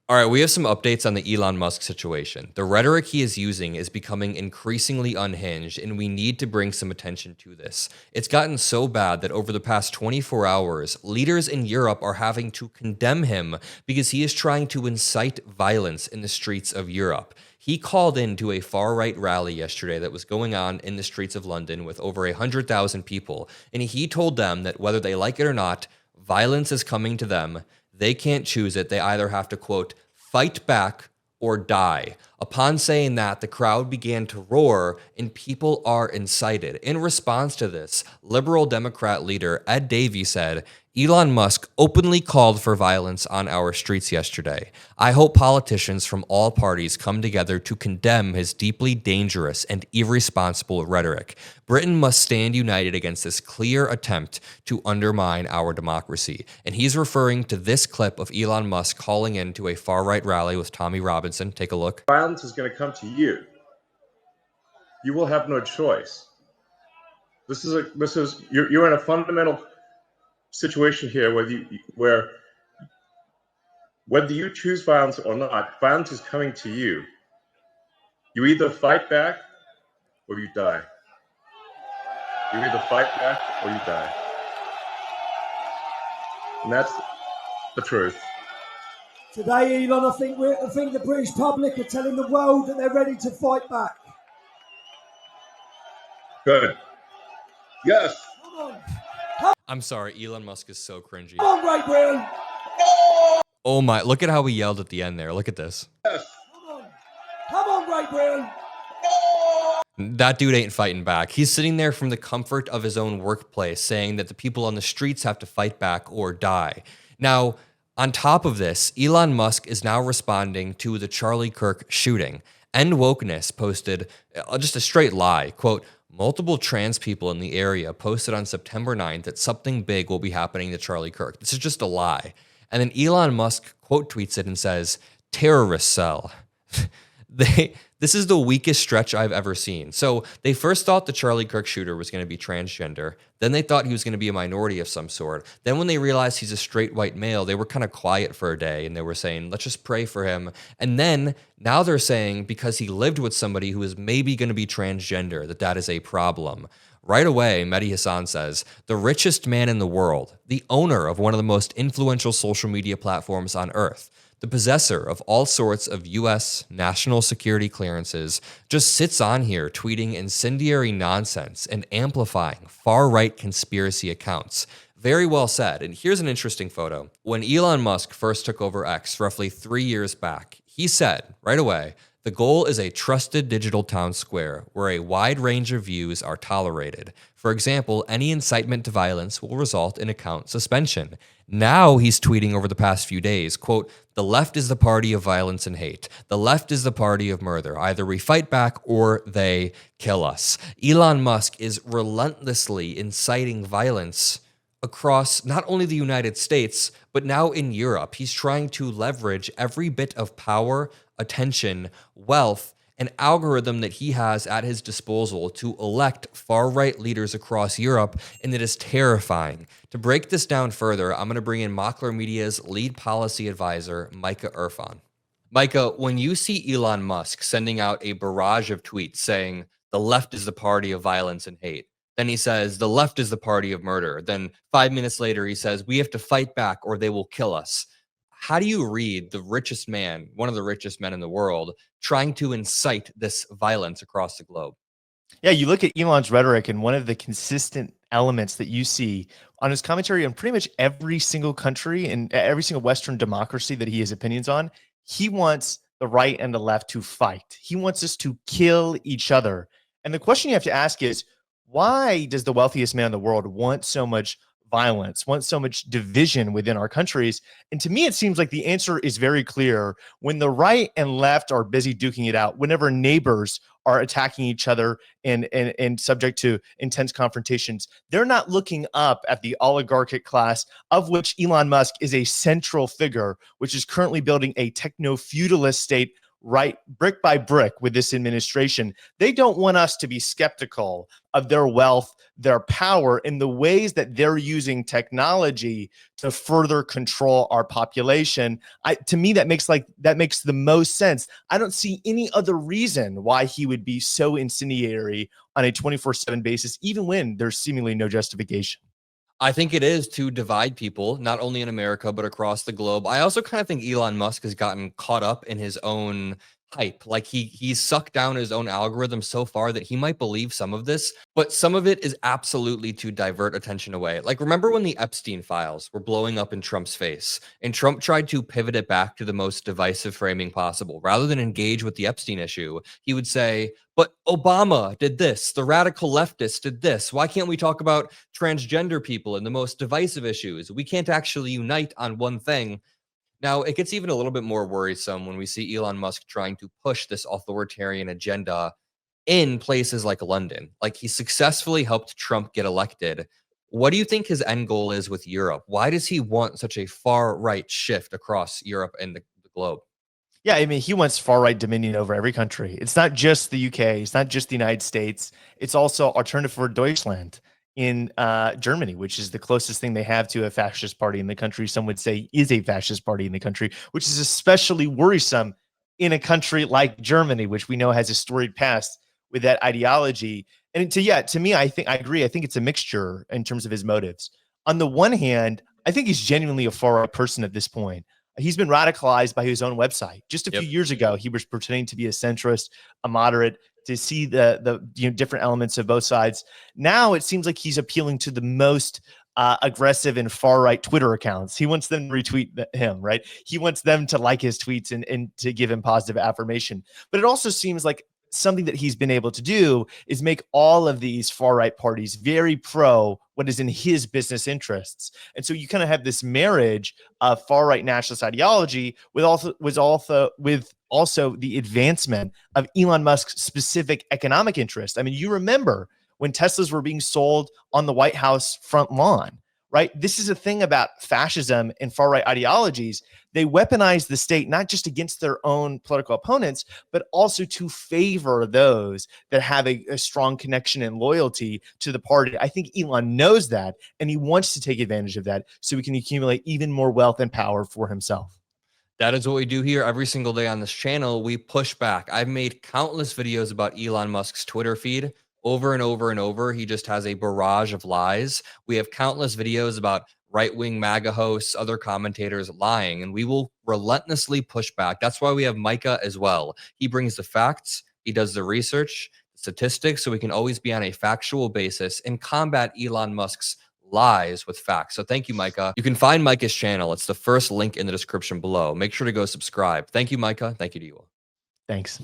All right, we have some updates on the Elon Musk situation. The rhetoric he is using is becoming increasingly unhinged, and we need to bring some attention to this. It's gotten so bad that over the past 24 hours, leaders in Europe are having to condemn him because he is trying to incite violence in the streets of Europe. He called into a far-right rally yesterday that was going on in the streets of London with over 100,000 people, and he told them that whether they like it or not, violence is coming to them. They can't choose it. They either have to, quote, fight back or die. Upon saying that, the crowd began to roar and people are incited. In response to this, liberal Democrat leader Ed Davey said, Elon Musk openly called for violence on our streets yesterday. I hope politicians from all parties come together to condemn his deeply dangerous and irresponsible rhetoric. Britain must stand united against this clear attempt to undermine our democracy. And he's referring to this clip of Elon Musk calling into a far-right rally with Tommy Robinson. Take a look. Violence is going to come to you. You will have no choice. You're in a fundamental situation here where whether you choose violence or not, violence is coming to you. You either fight back or you die. You either fight back or you die. And that's the truth. Today, Elon, I think the British public are telling the world that they're ready to fight back. Good. Yes. Come on. I'm sorry, Elon Musk is so cringy. Come on, Great Britain. Oh my, look at how he yelled at the end there. Look at this. Yes. Come on, Great Britain. That dude ain't fighting back. He's sitting there from the comfort of his own workplace saying that the people on the streets have to fight back or die. Now, on top of this, Elon Musk is now responding to the Charlie Kirk shooting. End Wokeness posted just a straight lie. Quote, multiple trans people in the area posted on September 9th that something big will be happening to Charlie Kirk. This is just a lie. And then Elon Musk quote tweets it and says, terrorist cell. This is the weakest stretch I've ever seen. So they first thought the Charlie Kirk shooter was going to be transgender. Then they thought he was going to be a minority of some sort. Then when they realized he's a straight white male, they were kind of quiet for a day and they were saying, let's just pray for him. And then now they're saying because he lived with somebody who is maybe going to be transgender, that is a problem. Right away, Mehdi Hassan says, the richest man in the world, the owner of one of the most influential social media platforms on earth, the possessor of all sorts of U.S. national security clearances, just sits on here tweeting incendiary nonsense and amplifying far-right conspiracy accounts. Very well said. And here's an interesting photo. When Elon Musk first took over X roughly 3 years back, he said right away, the goal is a trusted digital town square where a wide range of views are tolerated. For example, any incitement to violence will result in account suspension. Now he's tweeting over the past few days, quote, the left is the party of violence and hate. The left is the party of murder. Either we fight back or they kill us. Elon Musk is relentlessly inciting violence across not only the United States, but now in Europe. He's trying to leverage every bit of power, attention, wealth, and algorithm that he has at his disposal to elect far-right leaders across Europe, and it is terrifying. To break this down further, I'm going to bring in Mockler Media's lead policy advisor, Micah Irfan. Micah, when you see Elon Musk sending out a barrage of tweets saying the left is the party of violence and hate, then he says the left is the party of murder, then 5 minutes later he says we have to fight back or they will kill us. How do you read the richest man, one of the richest men in the world, trying to incite this violence across the globe? Yeah, you look at Elon's rhetoric, and one of the consistent elements that you see on his commentary on pretty much every single country and every single Western democracy that he has opinions on, he wants the right and the left to fight. He wants us to kill each other. And the question you have to ask is, why does the wealthiest man in the world want so much violence, want so much division within our countries? And to me, it seems like the answer is very clear. When the right and left are busy duking it out, whenever neighbors are attacking each other and subject to intense confrontations, they're not looking up at the oligarchic class, of which Elon Musk is a central figure, which is currently building a techno-feudalist state right brick by brick with this administration. They don't want us to be skeptical of their wealth, their power, and the ways that they're using technology to further control our population. To me, that makes the most sense. I don't see any other reason why he would be so incendiary on a 24/7 basis, even when there's seemingly no justification. I think it is to divide people, not only in America, but across the globe. I also kind of think Elon Musk has gotten caught up in his own hype. Like he's sucked down his own algorithm so far that he might believe some of this, but some of it is absolutely to divert attention away. Like, remember when the Epstein files were blowing up in Trump's face and Trump tried to pivot it back to the most divisive framing possible? Rather than engage with the Epstein issue, he would say, but Obama did this, the radical leftists did this. Why can't we talk about transgender people and the most divisive issues? We can't actually unite on one thing. Now, it gets even a little bit more worrisome when we see Elon Musk trying to push this authoritarian agenda in places like London. Like, he successfully helped Trump get elected. What do you think his end goal is with Europe? Why does he want such a far right shift across Europe and the globe? Yeah, I mean, he wants far-right dominion over every country. It's not just the UK. It's not just the United States. It's also Alternative for Deutschland in Germany, which is the closest thing they have to a fascist party in the country. Some would say is a fascist party in the country, which is especially worrisome in a country like Germany, which we know has a storied past with that ideology. And to me, I agree. I think it's a mixture in terms of his motives. On the one hand, I think he's genuinely a far-right person at this point. He's been radicalized by his own website. Just a few years ago, he was pretending to be a centrist, a moderate, to see the different elements of both sides. Now it seems like he's appealing to the most aggressive and far-right Twitter accounts. He wants them to retweet him, right? He wants them to like his tweets and to give him positive affirmation. But it also seems like something that he's been able to do is make all of these far-right parties very pro what is in his business interests. And so you kind of have this marriage of far-right nationalist ideology with also the advancement of Elon Musk's specific economic interest. I mean, you remember when Teslas were being sold on the White House front lawn, right? This is a thing about fascism and far-right ideologies. They weaponize the state not just against their own political opponents, but also to favor those that have a strong connection and loyalty to the party. I think Elon knows that, and he wants to take advantage of that so he can accumulate even more wealth and power for himself. That is what we do here every single day on this channel. We push back. I've made countless videos about Elon Musk's Twitter feed over and over and over. He just has a barrage of lies. We have countless videos about right-wing MAGA hosts, other commentators lying, and we will relentlessly push back. That's why we have Micah as well. He brings the facts, he does the research, statistics, so we can always be on a factual basis and combat Elon Musk's lies with facts. So thank you, Micah. You can find Micah's channel. It's the first link in the description below. Make sure to go subscribe. Thank you, Micah. Thank you to you all. Thanks.